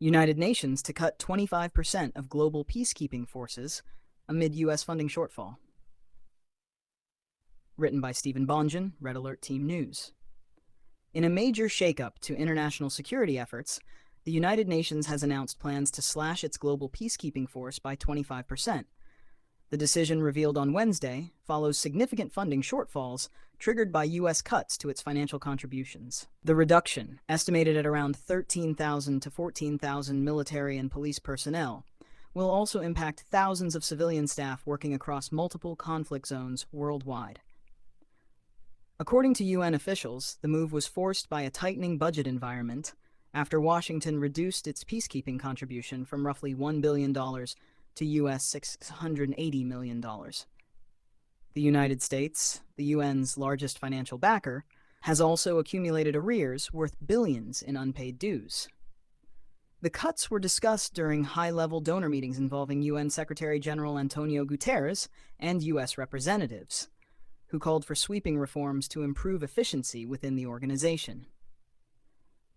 United Nations to cut 25% of global peacekeeping forces amid U.S. funding shortfall. Written by Stephen Bongian, Red Alert Team News. In a major shakeup to international security efforts, the United Nations has announced plans to slash its global peacekeeping force by 25%. The decision, revealed on Wednesday, follows significant funding shortfalls triggered by U.S. cuts to its financial contributions. The reduction, estimated at around 13,000 to 14,000 military and police personnel, will also impact thousands of civilian staff working across multiple conflict zones worldwide. According to UN officials, the move was forced by a tightening budget environment after Washington reduced its peacekeeping contribution from roughly $1 billion to U.S. $680 million. The United States, the UN's largest financial backer, has also accumulated arrears worth billions in unpaid dues. The cuts were discussed during high-level donor meetings involving UN Secretary-General António Guterres and U.S. representatives, who called for sweeping reforms to improve efficiency within the organization.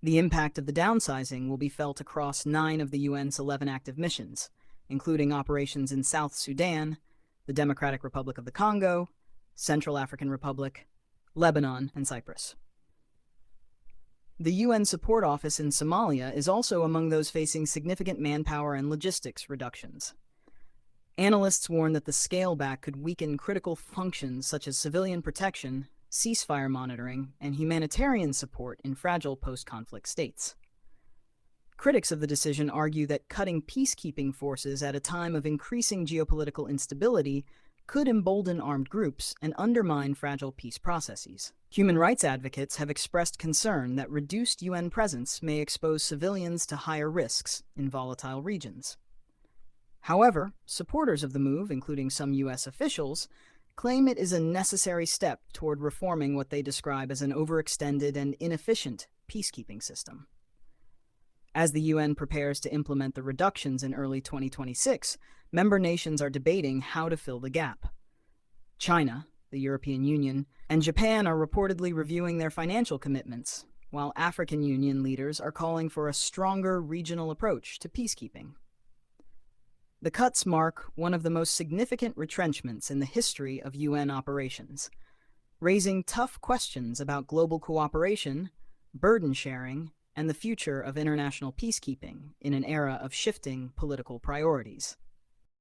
The impact of the downsizing will be felt across 9 of the UN's 11 active missions, including operations in South Sudan, the Democratic Republic of the Congo, Central African Republic, Lebanon, and Cyprus. The UN Support Office in Somalia is also among those facing significant manpower and logistics reductions. Analysts warn that the scale-back could weaken critical functions such as civilian protection, ceasefire monitoring, and humanitarian support in fragile post-conflict states. Critics of the decision argue that cutting peacekeeping forces at a time of increasing geopolitical instability could embolden armed groups and undermine fragile peace processes. Human rights advocates have expressed concern that reduced UN presence may expose civilians to higher risks in volatile regions. However, supporters of the move, including some U.S. officials, claim it is a necessary step toward reforming what they describe as an overextended and inefficient peacekeeping system. As the UN prepares to implement the reductions in early 2026, member nations are debating how to fill the gap. China, the European Union, and Japan are reportedly reviewing their financial commitments, while African Union leaders are calling for a stronger regional approach to peacekeeping. The cuts mark one of the most significant retrenchments in the history of UN operations, raising tough questions about global cooperation, burden sharing, and the future of international peacekeeping in an era of shifting political priorities.